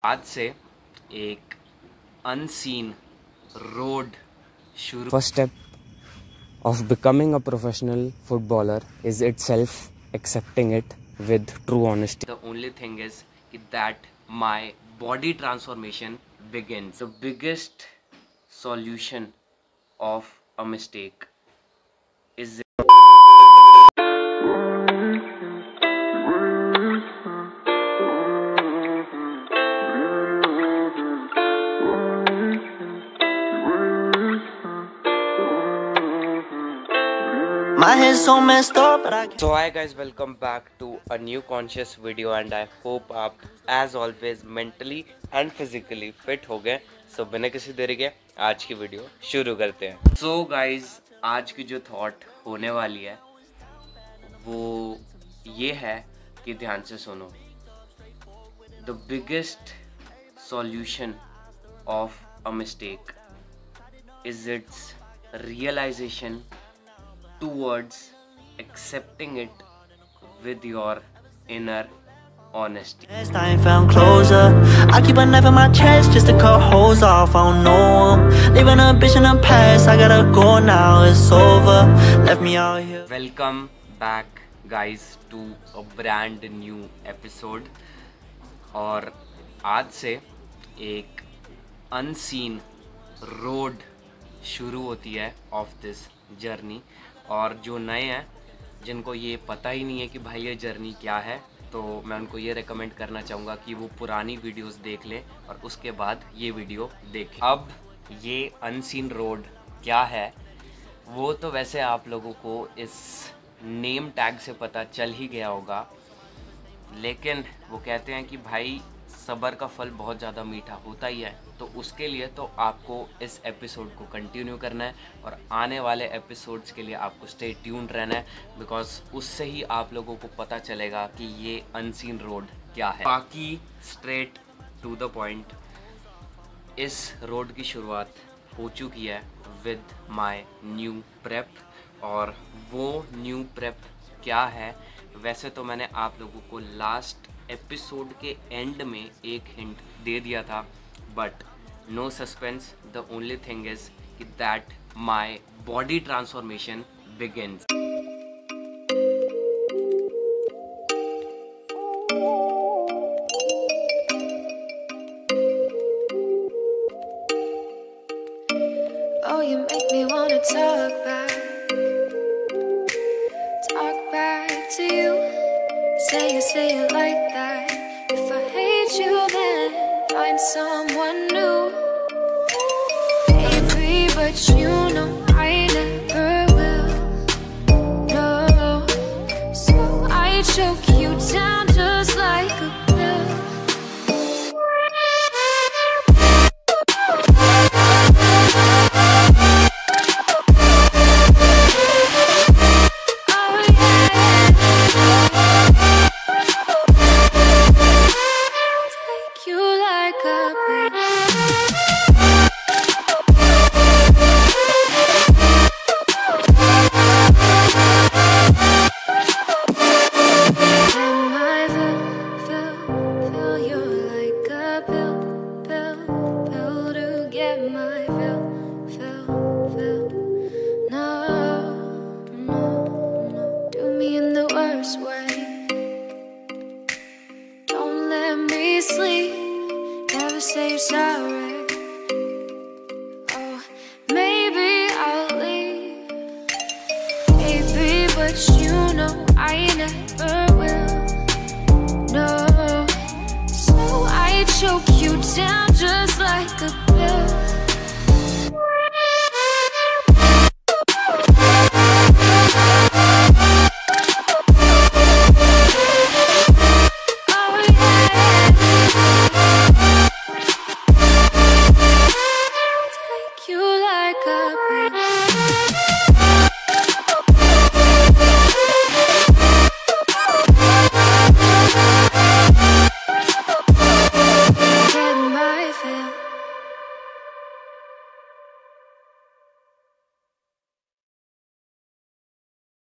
आज से एक अनसीन रोड शुरू। First step of becoming a professional footballer is itself accepting it with true honesty. The only thing is that my body transformation begins. The biggest solution of a mistake is my head's so messed up, but I can't. So hi guys, welcome back to a new conscious video and I hope आप as always mentally and physically fit हो गए। So बिना किसी देरी के आज की video शुरू करते हैं। So guys, आज की जो थॉट होने वाली है वो ये है कि ध्यान से सुनो। The biggest solution of a mistake is its realization towards accepting it with your inner honesty. I ain't found closure. I keep a knife in my chest just to cut holes off. I don't know 'em. Leaving a bitch in the past. I gotta go now. It's over. Left me out here. Welcome back guys to a brand new episode. और आज से एक unseen road शुरू होती है of this journey. और जो नए हैं जिनको ये पता ही नहीं है कि भाई ये जर्नी क्या है, तो मैं उनको ये रेकमेंड करना चाहूँगा कि वो पुरानी वीडियोस देख लें और उसके बाद ये वीडियो देखें। अब ये अनसीन रोड क्या है वो तो वैसे आप लोगों को इस नेम टैग से पता चल ही गया होगा, लेकिन वो कहते हैं कि भाई सब्र का फल बहुत ज़्यादा मीठा होता ही है। तो उसके लिए तो आपको इस एपिसोड को कंटिन्यू करना है और आने वाले एपिसोड्स के लिए आपको स्टे ट्यून्ड रहना है, बिकॉज उससे ही आप लोगों को पता चलेगा कि ये अनसीन रोड क्या है। बाकी स्ट्रेट टू द पॉइंट, इस रोड की शुरुआत हो चुकी है विद माय न्यू प्रेप। और वो न्यू प्रेप क्या है, वैसे तो मैंने आप लोगों को लास्ट एपिसोड के एंड में एक हिंट दे दिया था, but no suspense. The only thing is that my body transformation begins. Oh, you make me wanna talk back to you. Say it like that. If I hate you, then find someone new. Baby, but you know I never will. No, so I choke you down just like a pill. Say you're sorry. Oh, maybe I'll leave. Maybe, but you know I never will. No, so I choke you down just like a pill.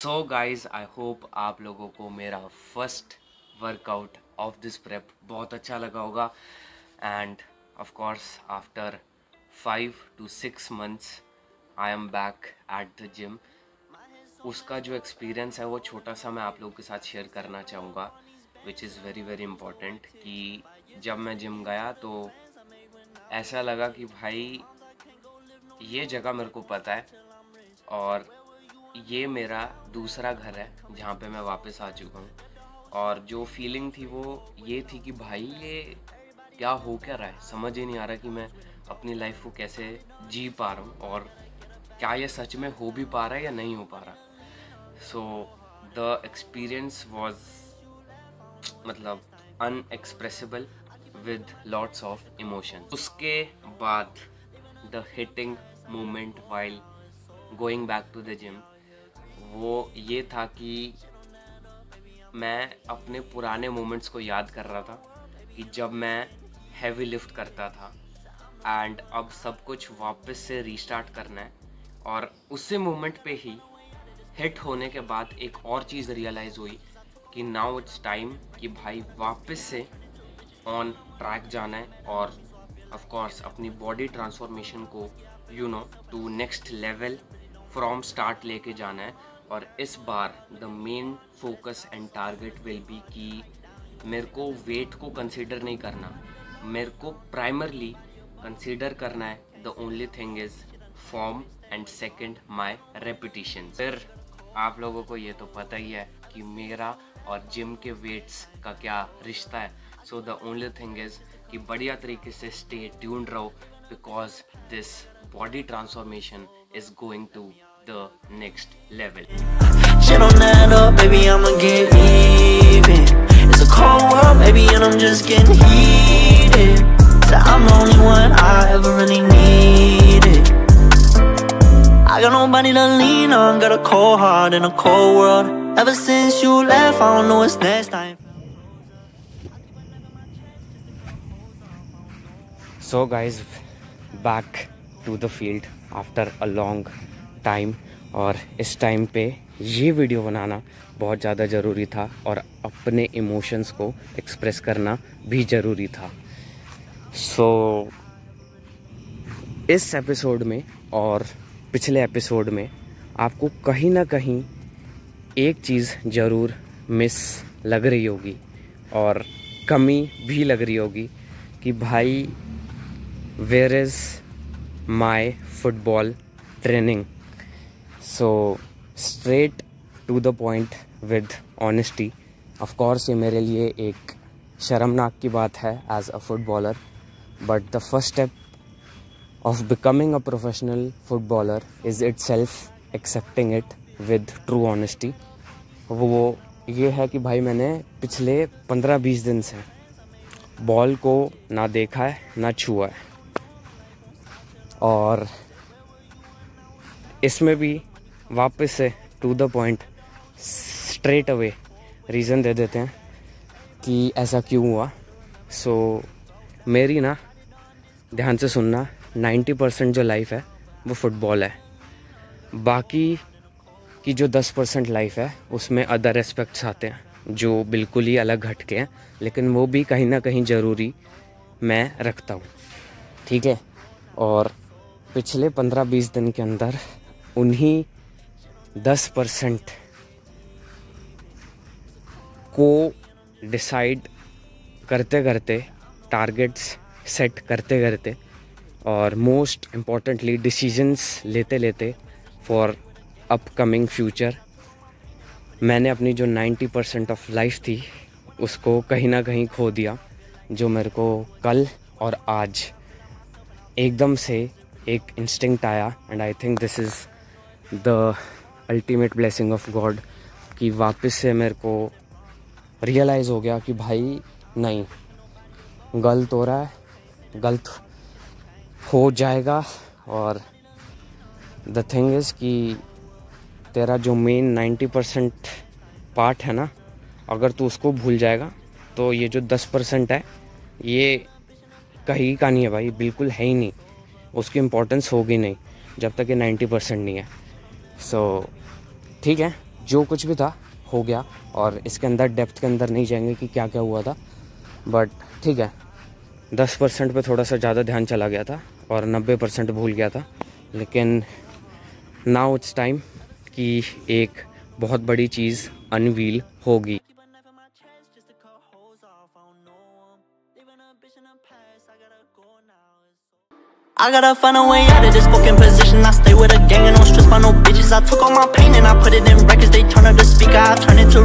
So guys, I hope आप लोगों को मेरा first workout of this prep बहुत अच्छा लगा होगा। and of course after 5 to 6 months I am back at the gym. उसका जो एक्सपीरियंस है वो छोटा सा मैं आप लोगों के साथ शेयर करना चाहूँगा, which is very very important. कि जब मैं जिम गया तो ऐसा लगा कि भाई ये जगह मेरे को पता है और ये मेरा दूसरा घर है जहाँ पे मैं वापस आ चुका हूँ। और जो फीलिंग थी वो ये थी कि भाई ये क्या हो क्या रहा है, समझ ही नहीं आ रहा कि मैं अपनी लाइफ को कैसे जी पा रहा हूँ और क्या ये सच में हो भी पा रहा है या नहीं हो पा रहा। सो द एक्सपीरियंस वॉज मतलब unexpressible with lots of emotions. उसके बाद the hitting moment while going back to the gym वो ये था कि मैं अपने पुराने मोमेंट्स को याद कर रहा था कि जब मैं हैवी लिफ्ट करता था एंड अब सब कुछ वापस से रीस्टार्ट करना है। और उसी मोमेंट पे ही हिट होने के बाद एक और चीज़ रियलाइज़ हुई कि नाउ इट्स टाइम कि भाई वापस से ऑन ट्रैक जाना है और ऑफ कोर्स अपनी बॉडी ट्रांसफॉर्मेशन को to next level from start लेके जाना है। और इस बार the main focus and target will be कि मेरे को वेट को कंसीडर नहीं करना, मेरे को प्राइमरली कंसीडर करना है the only thing is form and second my repetition. फिर आप लोगों को ये तो पता ही है कि मेरा और जिम के वेट्स का क्या रिश्ता है। So the only thing is कि बढ़िया तरीके से स्टे ट्यून्ड रहो because this body transformation is going to the next level. Shit on that up, baby, I'ma get even. It's a cold world, baby, and I'm just getting heated. So I'm the only one I ever really needed. I got nobody to lean on, got a cold heart in a cold world. Ever since you left, I don't know what's next time. So guys, back to the field after a long time. और इस time पे ये video बनाना बहुत ज़्यादा ज़रूरी था और अपने इमोशंस को एक्सप्रेस करना भी ज़रूरी था। सो इस एपिसोड में और पिछले एपिसोड में आपको कहीं ना कहीं एक चीज़ ज़रूर मिस लग रही होगी और कमी भी लग रही होगी कि भाई where is my football training. So straight to the point with honesty. Of course ये मेरे लिए एक शर्मनाक की बात है as a footballer, but the first step of becoming a professional footballer is itself accepting it with true honesty. वो ये है कि भाई मैंने पिछले 15-20 दिन से बॉल को ना देखा है ना छुआ है। और इसमें भी वापस से to the point straight away reason दे देते हैं कि ऐसा क्यों हुआ। सो मेरी ना ध्यान से सुनना, 90% जो लाइफ है वो फुटबॉल है, बाकी की जो 10% लाइफ है उसमें अदर एस्पेक्ट्स आते हैं जो बिल्कुल ही अलग हटके हैं, लेकिन वो भी कहीं ना कहीं ज़रूरी मैं रखता हूँ, ठीक है। और पिछले 15-20 दिन के अंदर उन्हीं 10% को डिसाइड करते करते, टारगेट्स सेट करते करते और मोस्ट इम्पॉर्टेंटली डिसीजंस लेते लेते फॉर अपकमिंग फ्यूचर, मैंने अपनी जो 90% ऑफ लाइफ थी उसको कहीं ना कहीं खो दिया, जो मेरे को कल और आज एकदम से एक इंस्टिंक्ट आया। And I think this is the ultimate blessing of God कि वापस से मेरे को रियलाइज़ हो गया कि भाई नहीं, गलत हो रहा है, गलत हो जाएगा। और द थिंग इज़ कि तेरा जो मेन 90% पार्ट है ना, अगर तू उसको भूल जाएगा तो ये जो 10% है ये कहीं का नहीं है भाई, बिल्कुल है ही नहीं, उसकी इम्पोर्टेंस होगी नहीं जब तक ये 90% नहीं है। सो ठीक है, जो कुछ भी था हो गया और इसके अंदर डेप्थ के अंदर नहीं जाएंगे कि क्या क्या हुआ था, बट ठीक है, 10% पे थोड़ा सा ज़्यादा ध्यान चला गया था और 90% भूल गया था, लेकिन नाउ इट्स टाइम कि एक बहुत बड़ी चीज़ अनवील होगी। I gotta find a way out of this fucking position. I stay with a gang and don't stress by no bitches. I took all my pain and I put it in records. They turn up the speaker, I turn it to